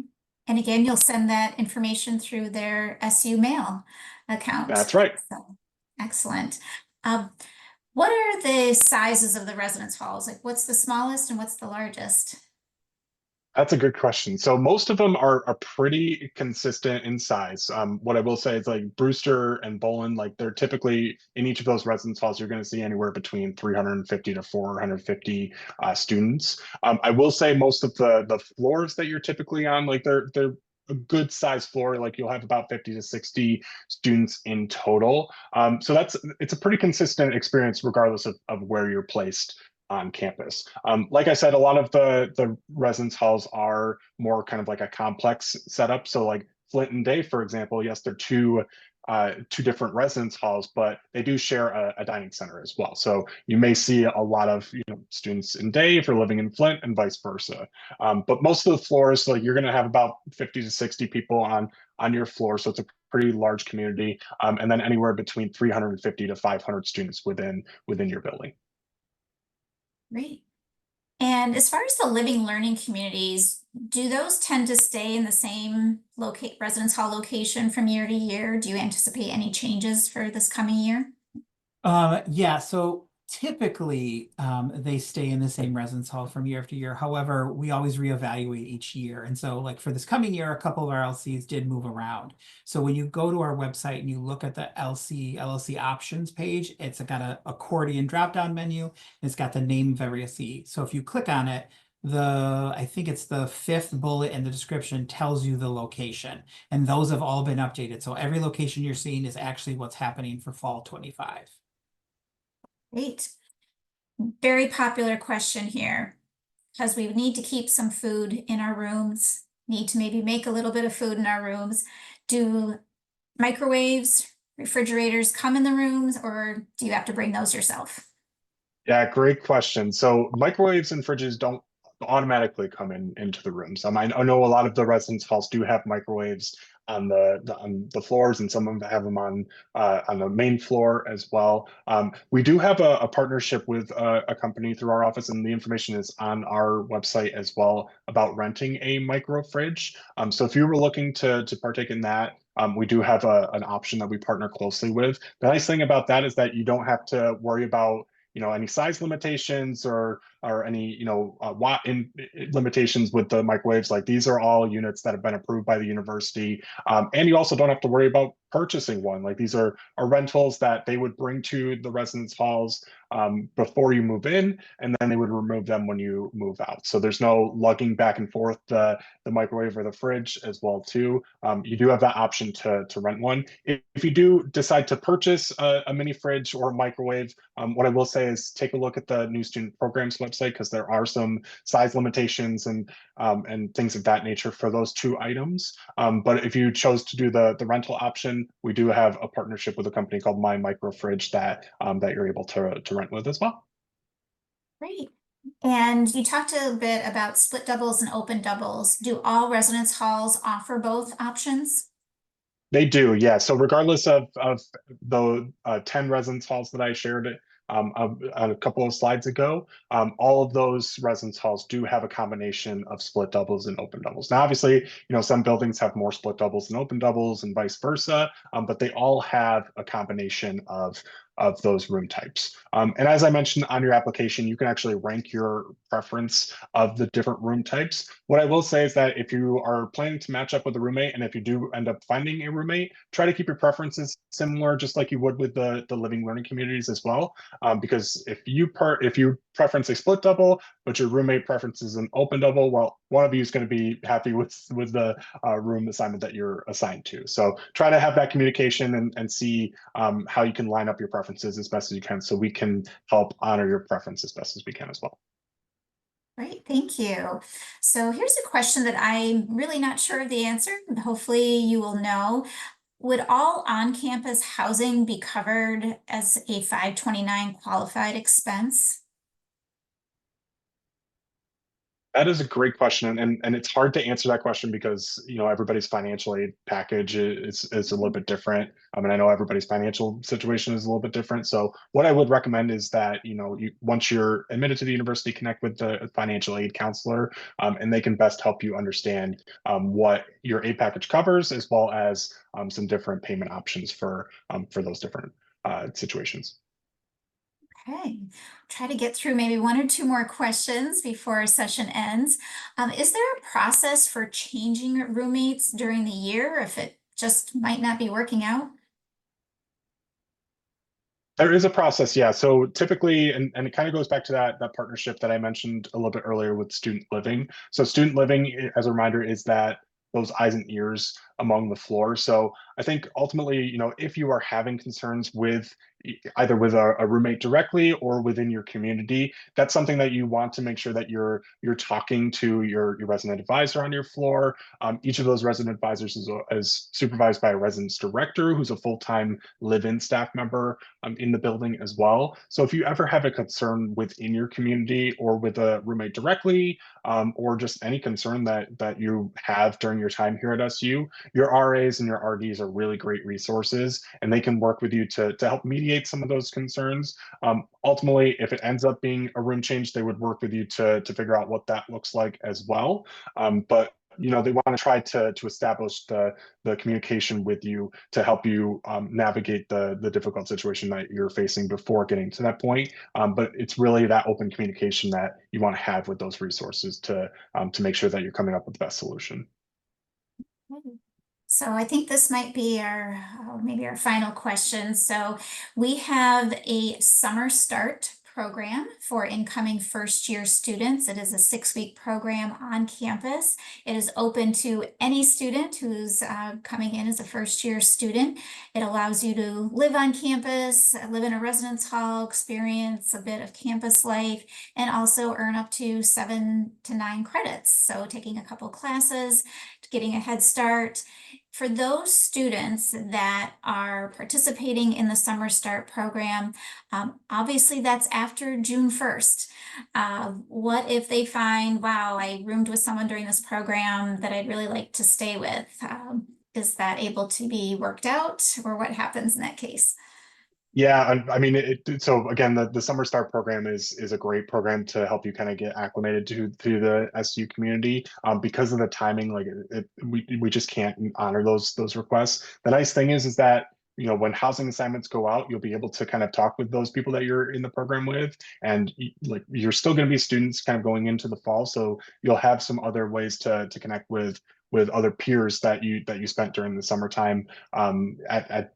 And again, you'll send that information through their SU Mail account. That's right. So, excellent. What are the sizes of the residence halls? Like, what's the smallest and what's the largest? That's a good question. So most of them are pretty consistent in size. What I will say is like Brewster and Bolin, like they're typically in each of those residence halls, you're going to see anywhere between 350 to 450 students. I will say most of the floors that you're typically on, like they're a good size floor. Like you'll have about 50 to 60 students in total. So it's a pretty consistent experience regardless of where you're placed on campus. Like I said, a lot of the residence halls are more kind of like a complex setup. So like Flint and Day, for example, yes, they're two different residence halls, but they do share a dining center as well. So you may see a lot of students in Day if you're living in Flint and vice versa. But most of the floors, like you're going to have about 50 to 60 people on your floor. So it's a pretty large community, and then anywhere between 350 to 500 students within your building. Great. And as far as the living learning communities, do those tend to stay in the same residence hall location from year to year? Do you anticipate any changes for this coming year? Yeah, so typically they stay in the same residence hall from year after year. However, we always reevaluate each year. And so like for this coming year, a couple of our LCs did move around. So when you go to our website and you look at the LLC options page, it's got an accordion drop-down menu. It's got the name of every LC. So if you click on it, I think it's the 5th bullet in the description tells you the location, and those have all been updated. So every location you're seeing is actually what's happening for fall 25. Great. Very popular question here, because we need to keep some food in our rooms, need to maybe make a little bit of food in our rooms. Do microwaves, refrigerators come in the rooms, or do you have to bring those yourself? Yeah, great question. So microwaves and fridges don't automatically come into the rooms. I know a lot of the residence halls do have microwaves on the floors, and some of them have them on the main floor as well. We do have a partnership with a company through our office, and the information is on our website as well about renting a micro fridge. So if you were looking to partake in that, we do have an option that we partner closely with. The nice thing about that is that you don't have to worry about any size limitations or or any watt limitations with the microwaves. Like these are all units that have been approved by the university, and you also don't have to worry about purchasing one. Like these are rentals that they would bring to the residence halls before you move in, and then they would remove them when you move out. So there's no lugging back and forth the microwave or the fridge as well too. You do have that option to rent one. If you do decide to purchase a mini fridge or a microwave, what I will say is take a look at the new student programs website, because there are some size limitations and things of that nature for those two items. But if you chose to do the rental option, we do have a partnership with a company called My Micro Fridge that you're able to rent with as well. Great. And you talked a bit about split doubles and open doubles. Do all residence halls offer both options? They do, yeah. So regardless of the 10 residence halls that I shared a couple of slides ago, all of those residence halls do have a combination of split doubles and open doubles. Now, obviously, some buildings have more split doubles than open doubles and vice versa, but they all have a combination of those room types. And as I mentioned on your application, you can actually rank your preference of the different room types. What I will say is that if you are planning to match up with a roommate, and if you do end up finding a roommate, try to keep your preferences similar, just like you would with the living learning communities as well. Because if you preference a split double, but your roommate preferences an open double, well, one of you is going to be happy with the room assignment that you're assigned to. So try to have that communication and see how you can line up your preferences as best as you can, so we can help honor your preference as best as we can as well. Great, thank you. So here's a question that I'm really not sure of the answer. Hopefully you will know. Would all on-campus housing be covered as a 529 qualified expense? That is a great question, and it's hard to answer that question because everybody's financial aid package is a little bit different. And I know everybody's financial situation is a little bit different. So what I would recommend is that once you're admitted to the university, connect with the financial aid counselor, and they can best help you understand what your aid package covers, as well as some different payment options for those different situations. Okay, try to get through maybe one or two more questions before our session ends. Is there a process for changing roommates during the year if it just might not be working out? There is a process, yeah. So typically, and it kind of goes back to that partnership that I mentioned a little bit earlier with student living. So student living, as a reminder, is that those eyes and ears among the floor. So I think ultimately, if you are having concerns with either with a roommate directly or within your community, that's something that you want to make sure that you're talking to your resident advisor on your floor. Each of those resident advisors is supervised by a residence director, who's a full-time live-in staff member in the building as well. So if you ever have a concern within your community or with a roommate directly, or just any concern that you have during your time here at SU, your RAs and your RDs are really great resources, and they can work with you to help mediate some of those concerns. Ultimately, if it ends up being a room change, they would work with you to figure out what that looks like as well. But they want to try to establish the communication with you to help you navigate the difficult situation that you're facing before getting to that point. But it's really that open communication that you want to have with those resources to make sure that you're coming up with the best solution. So I think this might be maybe our final question. So we have a summer start program for incoming first year students. It is a 6-week program on campus. It is open to any student who's coming in as a first year student. It allows you to live on campus, live in a residence hall, experience a bit of campus life, and also earn up to 7 to 9 credits. So taking a couple classes, getting a head start. For those students that are participating in the Summer Start program, obviously that's after June 1st. What if they find, wow, I roomed with someone during this program that I'd really like to stay with? Is that able to be worked out, or what happens in that case? Yeah, I mean, so again, the Summer Start program is a great program to help you kind of get acclimated to the SU community. Because of the timing, like we just can't honor those requests. The nice thing is that when housing assignments go out, you'll be able to kind of talk with those people that you're in the program with, and like you're still going to be students kind of going into the fall, so you'll have some other ways to connect with other peers that you spent during the summertime at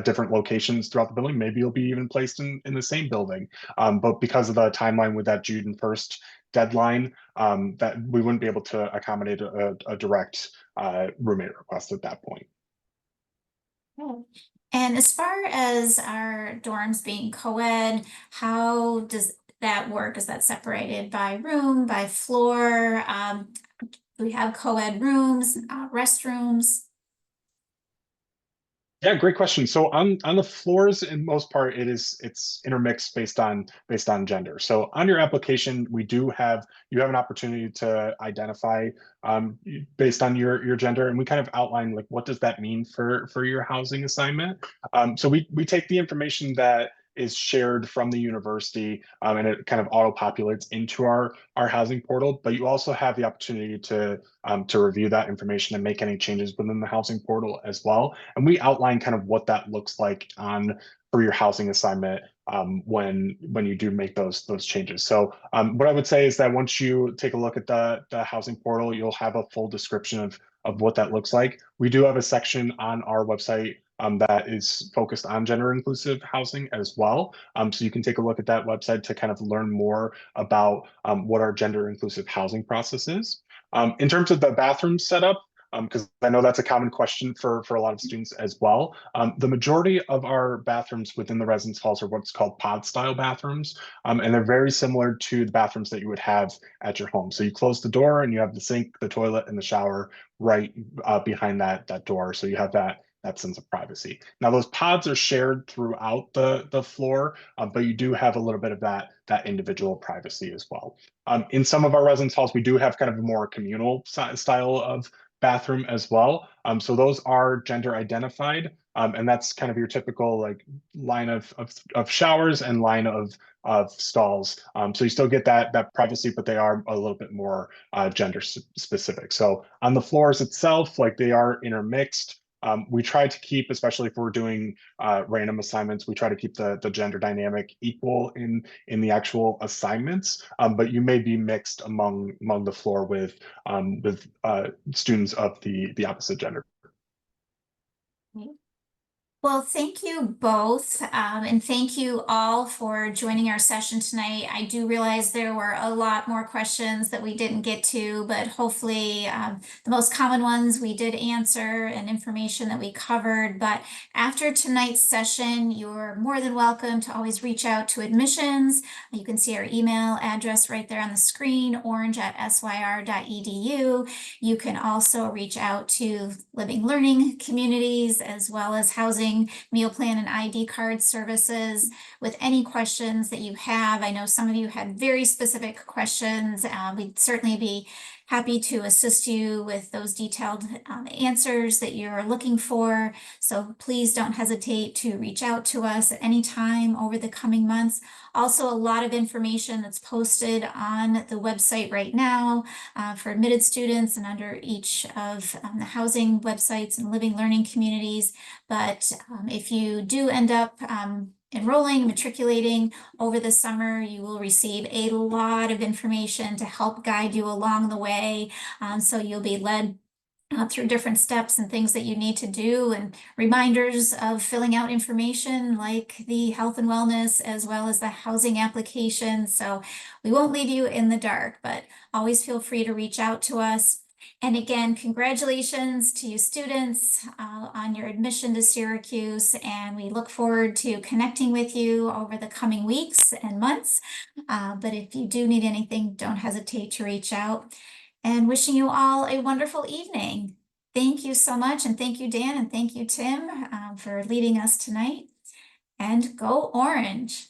different locations throughout the building. Maybe you'll be even placed in the same building, but because of the timeline with that June 1st deadline, that we wouldn't be able to accommodate a direct roommate request at that point. And as far as our dorms being co-ed, how does that work? Is that separated by room, by floor? We have co-ed rooms, restrooms. Yeah, great question. So on the floors, in most part, it's intermixed based on gender. So on your application, you have an opportunity to identify based on your gender, and we kind of outline like what does that mean for your housing assignment. So we take the information that is shared from the university, and it kind of auto-populates into our housing portal. But you also have the opportunity to review that information and make any changes within the housing portal as well. And we outline kind of what that looks like for your housing assignment when you do make those changes. So what I would say is that once you take a look at the housing portal, you'll have a full description of what that looks like. We do have a section on our website that is focused on gender inclusive housing as well. So you can take a look at that website to kind of learn more about what our gender inclusive housing process is. In terms of the bathroom setup, because I know that's a common question for a lot of students as well. The majority of our bathrooms within the residence halls are what's called pod style bathrooms, and they're very similar to the bathrooms that you would have at your home. So you close the door and you have the sink, the toilet, and the shower right behind that door. So you have that sense of privacy. Now those pods are shared throughout the floor, but you do have a little bit of that individual privacy as well. In some of our residence halls, we do have kind of a more communal style of bathroom as well. So those are gender identified, and that's kind of your typical like line of showers and line of stalls. So you still get that privacy, but they are a little bit more gender specific. So on the floors itself, like they are intermixed. We try to keep, especially if we're doing random assignments, we try to keep the gender dynamic equal in the actual assignments, but you may be mixed among the floor with students of the opposite gender. Well, thank you both, and thank you all for joining our session tonight. I do realize there were a lot more questions that we didn't get to, but hopefully the most common ones we did answer and information that we covered. But after tonight's session, you're more than welcome to always reach out to admissions. You can see our email address right there on the screen, orange@syr.edu. You can also reach out to Living Learning Communities as well as Housing Meal Plan and ID card services with any questions that you have. I know some of you had very specific questions. We'd certainly be happy to assist you with those detailed answers that you're looking for. So please don't hesitate to reach out to us at any time over the coming months. Also, a lot of information that's posted on the website right now for admitted students and under each of the housing websites and living learning communities. But if you do end up enrolling, matriculating over the summer, you will receive a lot of information to help guide you along the way. So you'll be led through different steps and things that you need to do, and reminders of filling out information like the health and wellness as well as the housing application. So we won't leave you in the dark, but always feel free to reach out to us. And again, congratulations to you students on your admission to Syracuse, and we look forward to connecting with you over the coming weeks and months. But if you do need anything, don't hesitate to reach out. And wishing you all a wonderful evening. Thank you so much, and thank you, Dan, and thank you, Tim, for leading us tonight. And go Orange!